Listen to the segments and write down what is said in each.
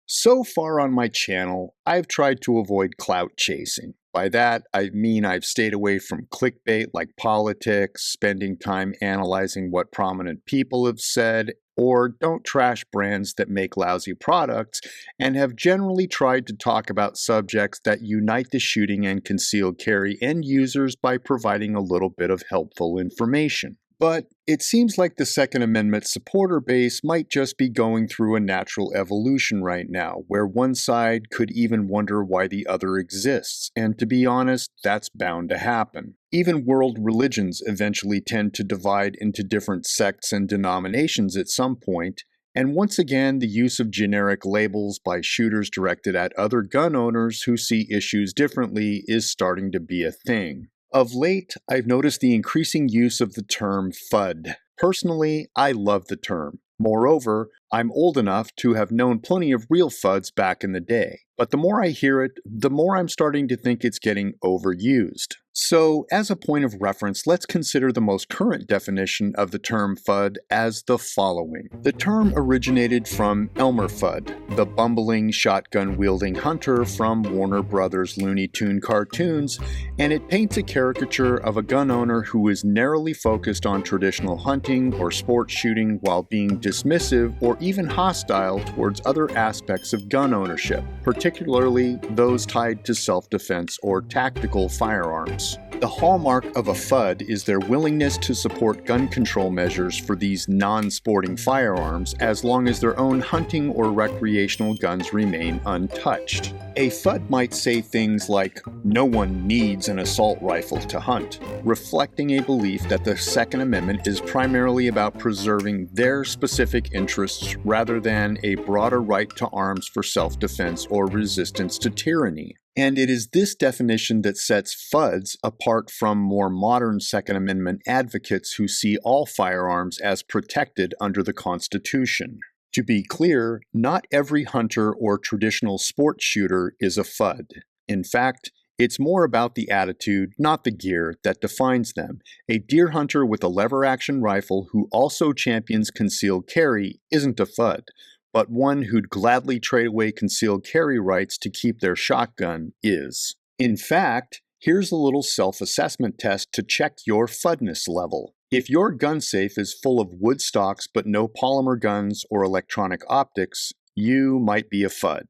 So far on my channel, I've tried to avoid clout chasing. By that, I mean I've stayed away from clickbait like politics, spending time analyzing what prominent people have said, or don't trash brands that make lousy products, and have generally tried to talk about subjects that unite the shooting and concealed carry end users by providing a little bit of helpful information. But it seems like the Second Amendment supporter base might just be going through a natural evolution right now, where one side could even wonder why the other exists, and to be honest, that's bound to happen. Even world religions eventually tend to divide into different sects and denominations at some point, and once again, the use of generic labels by shooters directed at other gun owners who see issues differently is starting to be a thing. Of late, I've noticed the increasing use of the term Fudd. Personally, I love the term. Moreover, I'm old enough to have known plenty of real Fudds back in the day. But the more I hear it, the more I'm starting to think it's getting overused. So, as a point of reference, let's consider the most current definition of the term Fudd as the following. The term originated from Elmer Fudd, the bumbling, shotgun-wielding hunter from Warner Brothers Looney Tune cartoons, and it paints a caricature of a gun owner who is narrowly focused on traditional hunting or sport shooting while being dismissive or even hostile towards other aspects of gun ownership, particularly those tied to self-defense or tactical firearms. The hallmark of a Fudd is their willingness to support gun control measures for these non-sporting firearms as long as their own hunting or recreational guns remain untouched. A Fudd might say things like, "No one needs an assault rifle to hunt," reflecting a belief that the Second Amendment is primarily about preserving their specific interests rather than a broader right to arms for self-defense or resistance to tyranny. And it is this definition that sets Fudds apart from more modern Second Amendment advocates who see all firearms as protected under the Constitution. To be clear, not every hunter or traditional sports shooter is a Fudd. In fact, it's more about the attitude, not the gear, that defines them. A deer hunter with a lever-action rifle who also champions concealed carry isn't a Fudd, but one who'd gladly trade away concealed carry rights to keep their shotgun is. In fact, here's a little self-assessment test to check your Fuddness level. If your gun safe is full of wood stocks but no polymer guns or electronic optics, you might be a Fudd.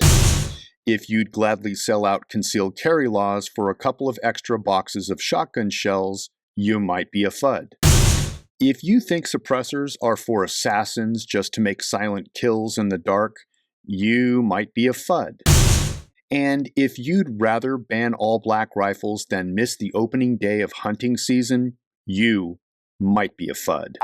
If you'd gladly sell out concealed carry laws for a couple of extra boxes of shotgun shells, you might be a Fudd. If you think suppressors are for assassins just to make silent kills in the dark, you might be a Fudd. And if you'd rather ban all black rifles than miss the opening day of hunting season, you might be a Fudd.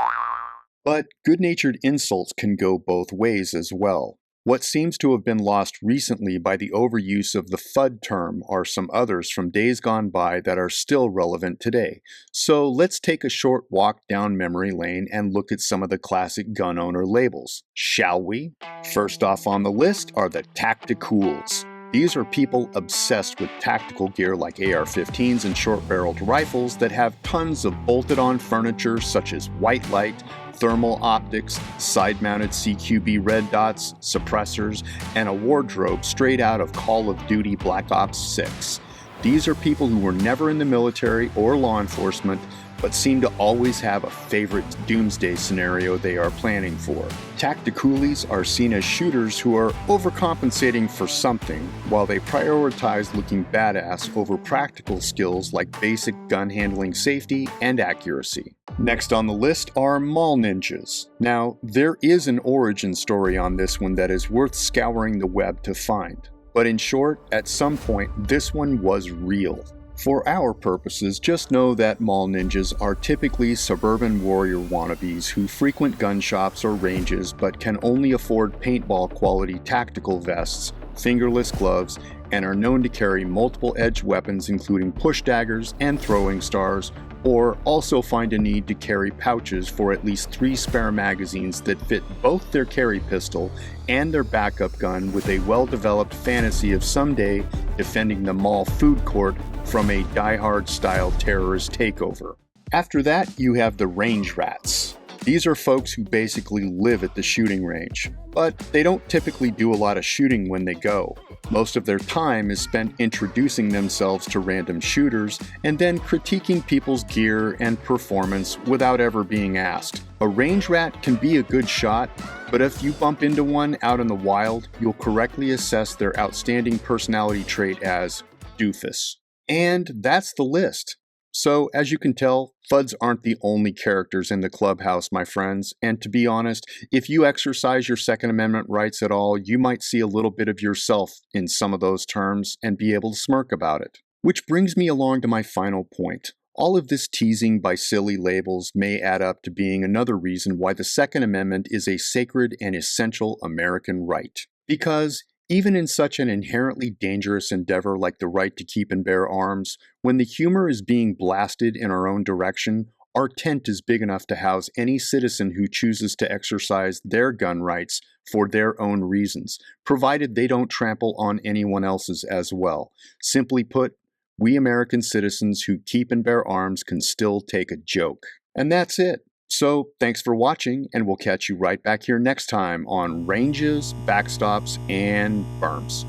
But good-natured insults can go both ways as well. What seems to have been lost recently by the overuse of the Fudd term are some others from days gone by that are still relevant today. So let's take a short walk down memory lane and look at some of the classic gun owner labels, shall we? First off on the list are the Tacticools. These are people obsessed with tactical gear like AR-15s and short-barreled rifles that have tons of bolted-on furniture such as white light, thermal optics, side-mounted CQB red dots, suppressors, and a wardrobe straight out of Call of Duty Black Ops 6. These are people who were never in the military or law enforcement, but seem to always have a favorite doomsday scenario they are planning for. Tacticoolies are seen as shooters who are overcompensating for something, while they prioritize looking badass over practical skills like basic gun handling safety and accuracy. Next on the list are mall ninjas. Now, there is an origin story on this one that is worth scouring the web to find. But in short, at some point, this one was real. For our purposes, just know that mall ninjas are typically suburban warrior wannabes who frequent gun shops or ranges but can only afford paintball-quality tactical vests, fingerless gloves, and are known to carry multiple edged weapons including push daggers and throwing stars, or also find a need to carry pouches for at least 3 spare magazines that fit both their carry pistol and their backup gun, with a well-developed fantasy of someday defending the mall food court from a Die Hard-style terrorist takeover. After that, you have the range rats. These are folks who basically live at the shooting range, but they don't typically do a lot of shooting when they go. Most of their time is spent introducing themselves to random shooters and then critiquing people's gear and performance without ever being asked. A range rat can be a good shot, but if you bump into one out in the wild, you'll correctly assess their outstanding personality trait as doofus. And that's the list. So, as you can tell, Fudds aren't the only characters in the clubhouse, my friends, and to be honest, if you exercise your Second Amendment rights at all, you might see a little bit of yourself in some of those terms and be able to smirk about it. Which brings me along to my final point. All of this teasing by silly labels may add up to being another reason why the Second Amendment is a sacred and essential American right. Because even in such an inherently dangerous endeavor like the right to keep and bear arms, when the humor is being blasted in our own direction, our tent is big enough to house any citizen who chooses to exercise their gun rights for their own reasons, provided they don't trample on anyone else's as well. Simply put, we American citizens who keep and bear arms can still take a joke. And that's it. So, thanks for watching, and we'll catch you right back here next time on Ranges, Backstops, and Berms.